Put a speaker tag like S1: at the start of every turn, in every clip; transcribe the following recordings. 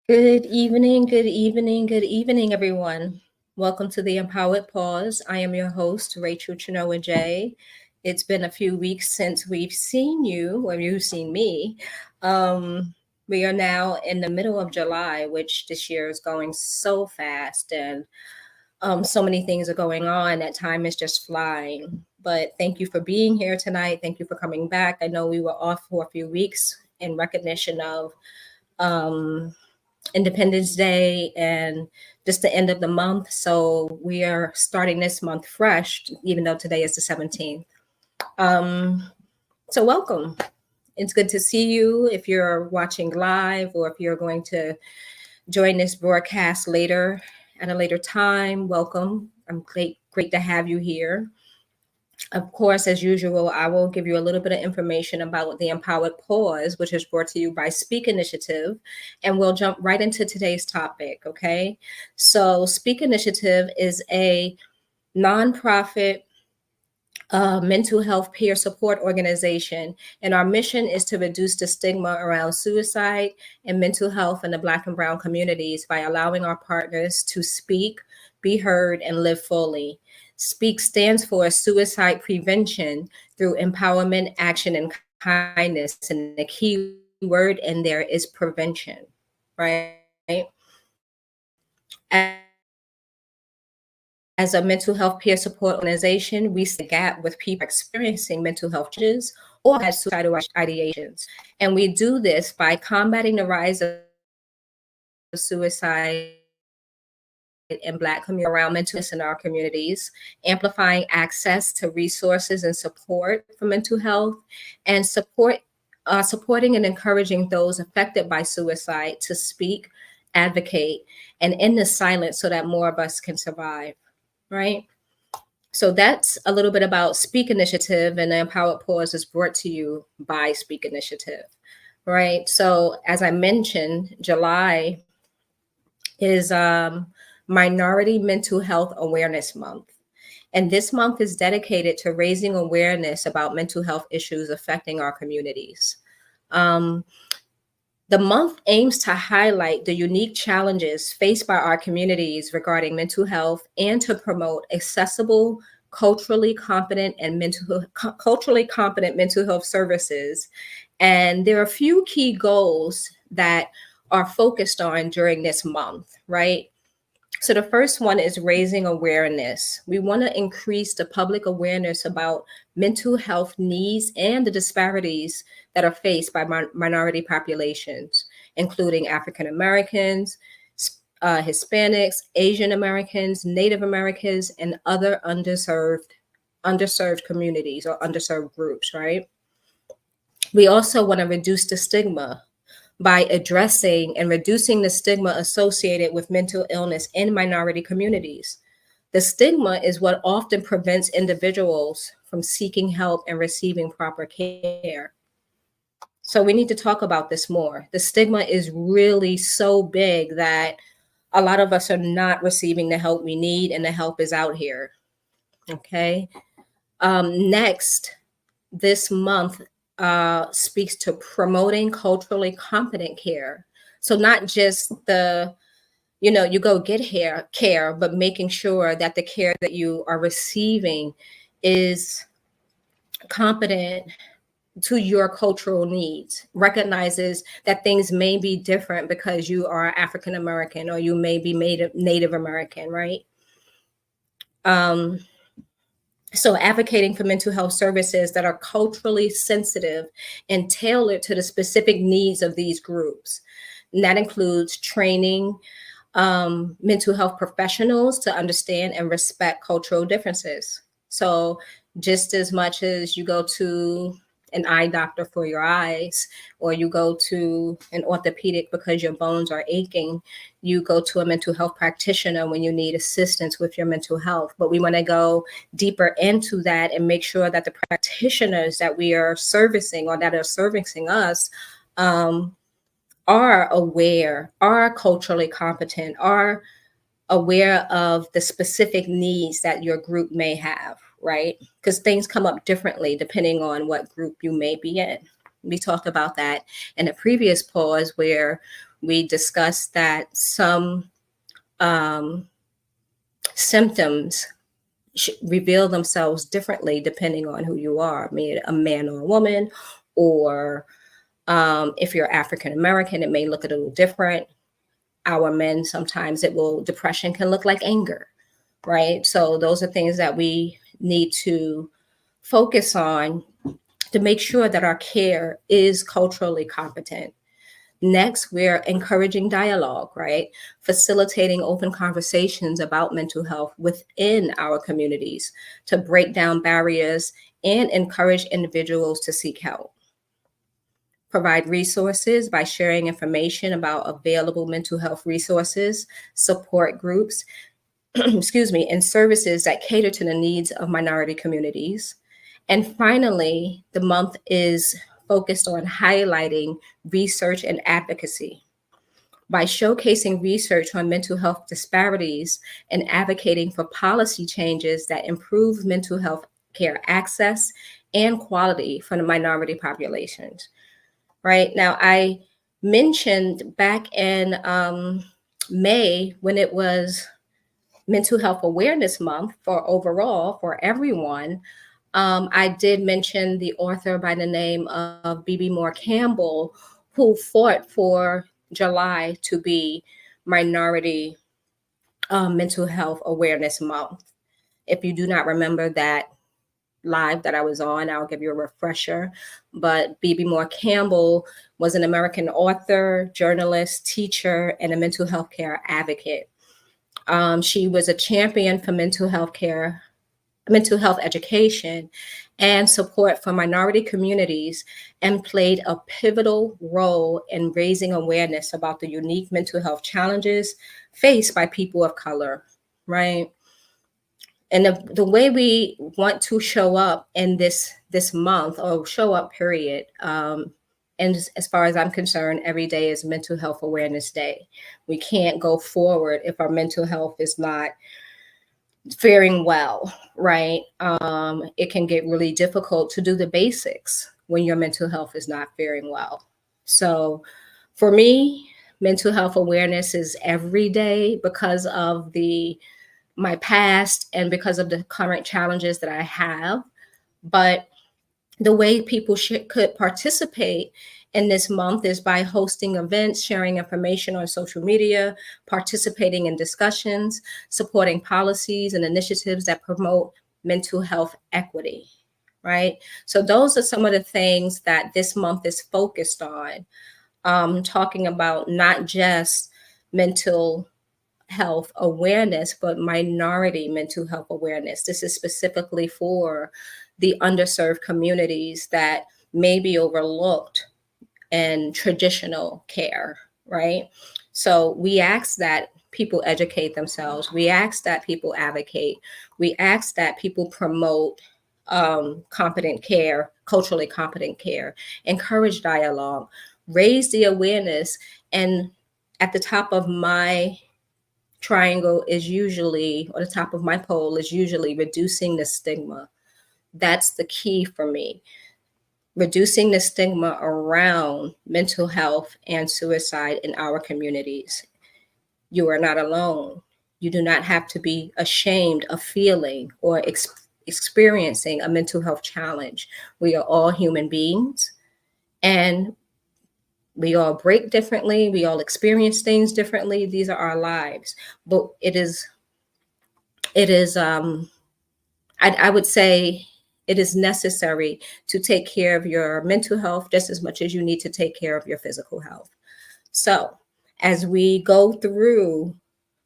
S1: Good evening, good evening, good evening, everyone. Welcome to the Empowered Pause. I am your host, Rachel Chinoa J. It's been a few weeks since we've seen you, or you've seen me. Um, we are now in the middle of July, which this year is going so fast, and so many things are going on that time is just flying. But thank you for being here tonight. Thank you for coming back. I know we were off for a few weeks in recognition of. Um, Independence Day and just the end of the month. So we are starting this month fresh, even though today is the 17th. Um, so welcome. It's good to see you if you're watching live or if you're going to join this broadcast later at a later time. Welcome. I'm great to have you here. Of course, as usual, I will give you a little bit of information about the Empowered Pause, which is brought to you by Speak Initiative, and we'll jump right into today's topic, okay? So, Speak Initiative is a nonprofit mental health peer support organization, and our mission is to reduce the stigma around suicide and mental health in the Black and Brown communities by allowing our partners to speak, be heard, and live fully. SPEAK stands for Suicide Prevention through Empowerment, Action, and Kindness, and the key word in there is prevention, right? As a mental health peer support organization, we stand in the gap with people experiencing mental health challenges or have had suicidal ideations. And we do this by combating the rise of suicide in Black communities around mental illness in our communities, amplifying access to resources and support for mental health, and supporting and encouraging those affected by suicide to speak, advocate, and end the silence so that more of us can survive, right? So that's a little bit about Speak Initiative, and the Empowered Pause is brought to you by Speak Initiative, right? So as I mentioned, July is Minority Mental Health Awareness Month. And this month is dedicated to raising awareness about mental health issues affecting our communities. Um, the month aims to highlight the unique challenges faced by our communities regarding mental health and to promote accessible, culturally competent mental health services. And there are a few key goals that are focused on during this month, right? So the first one is raising awareness. We want to increase the public awareness about mental health needs and the disparities that are faced by minority populations, including African Americans, Hispanics, Asian Americans, Native Americans, and other underserved communities or underserved groups, right? We also want to reduce the stigma by addressing and reducing the stigma associated with mental illness in minority communities. The stigma is what often prevents individuals from seeking help and receiving proper care. So we need to talk about this more. The stigma is really so big that a lot of us are not receiving the help we need, and the help is out here. Okay. Next, this month speaks to promoting culturally competent care. So not just you go get care, but making sure that the care that you are receiving is competent to your cultural needs, recognizes that things may be different because you are African American or you may be Native American, right? Um, So, advocating for mental health services that are culturally sensitive and tailored to the specific needs of these groups. And that includes training mental health professionals to understand and respect cultural differences. So, just as much as you go to an eye doctor for your eyes, or you go to an orthopedic because your bones are aching, you go to a mental health practitioner when you need assistance with your mental health. But we want to go deeper into that and make sure that the practitioners that we are servicing or that are servicing us um, are aware, are culturally competent, are aware of the specific needs that your group may have, right? Because things come up differently depending on what group you may be in. We talked about that in a previous pause where we discussed that some um, symptoms reveal themselves differently depending on who you are, be it a man or a woman, or if you're African American, it may look a little different. Our men, sometimes depression can look like anger, right? So those are things that we need to focus on to make sure that our care is culturally competent. Next, we're encouraging dialogue, right? Facilitating open conversations about mental health within our communities to break down barriers and encourage individuals to seek help. Provide resources by sharing information about available mental health resources, support groups, excuse me, and services that cater to the needs of minority communities. And finally, the month is focused on highlighting research and advocacy. By showcasing research on mental health disparities and advocating for policy changes that improve mental health care access and quality for the minority populations. Right now, I mentioned back in May, when it was Mental Health Awareness Month for overall for everyone, I did mention the author by the name of B.B. Moore Campbell, who fought for July to be Minority Mental Health Awareness Month. If you do not remember that live that I was on, I'll give you a refresher. But B.B. Moore Campbell was an American author, journalist, teacher, and a mental health care advocate. She was a champion for mental health education, and support for minority communities, and played a pivotal role in raising awareness about the unique mental health challenges faced by people of color, right? And the way we want to show up in this month, or show up period, and as far as I'm concerned, every day is Mental Health Awareness Day. We can't go forward if our mental health is not faring well, right? It can get really difficult to do the basics when your mental health is not faring well. So for me, mental health awareness is every day because of my past and because of the current challenges that I have. But the way people could participate in this month is by hosting events, sharing information on social media, participating in discussions, supporting policies and initiatives that promote mental health equity, right? So those are some of the things that this month is focused on, talking about not just mental health awareness, but minority mental health awareness. This is specifically for the underserved communities that may be overlooked in traditional care, right? So we ask that people educate themselves. We ask that people advocate. We ask that people promote competent care, culturally competent care, encourage dialogue, raise the awareness. And at the top of my triangle is usually, or the top of my pole is usually reducing the stigma. That's the key for me. Reducing the stigma around mental health and suicide in our communities. You are not alone. You do not have to be ashamed of feeling or experiencing a mental health challenge. We are all human beings, and we all break differently. We all experience things differently. These are our lives. But it is I would say it is necessary to take care of your mental health just as much as you need to take care of your physical health. So as we go through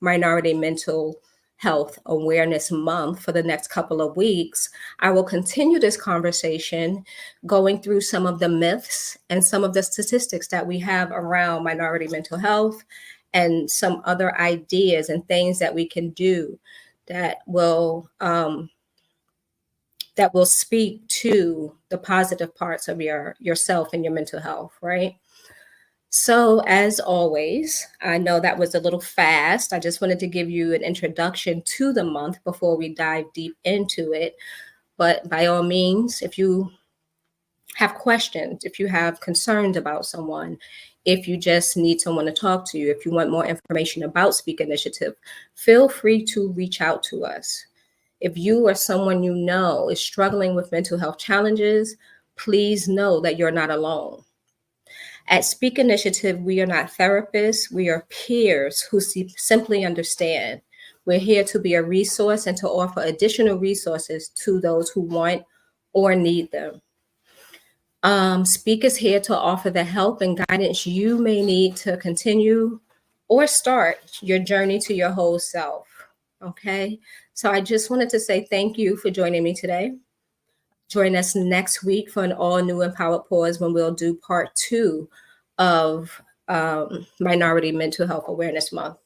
S1: Minority Mental Health Awareness Month for the next couple of weeks, I will continue this conversation going through some of the myths and some of the statistics that we have around minority mental health, and some other ideas and things that we can do that will speak to the positive parts of yourself and your mental health, right? So, as always, I know that was a little fast. I just wanted to give you an introduction to the month before we dive deep into it. But by all means, if you have questions, if you have concerns about someone, If you just need someone to talk to you, if you want more information about Speak Initiative, feel free to reach out to us. If you or someone you know is struggling with mental health challenges, please know that you're not alone. At Speak Initiative, we are not therapists, we are peers who simply understand. We're here to be a resource and to offer additional resources to those who want or need them. Speak is here to offer the help and guidance you may need to continue or start your journey to your whole self. Okay, so I just wanted to say thank you for joining me today. Join us next week for an all new Empowered Pause when we'll do part 2 of Minority Mental Health Awareness Month.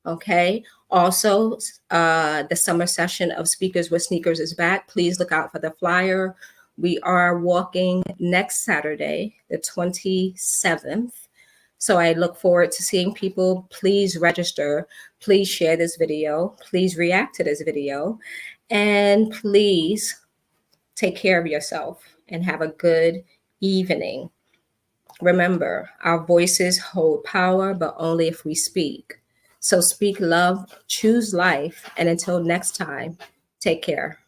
S1: Okay. Also, the summer session of Speakers with Sneakers is back. Please look out for the flyer. We are walking next Saturday, the 27th. So I look forward to seeing people. Please register. Please share this video. Please react to this video. And please take care of yourself and have a good evening. Remember, our voices hold power, but only if we speak. So speak love, choose life, and until next time, take care.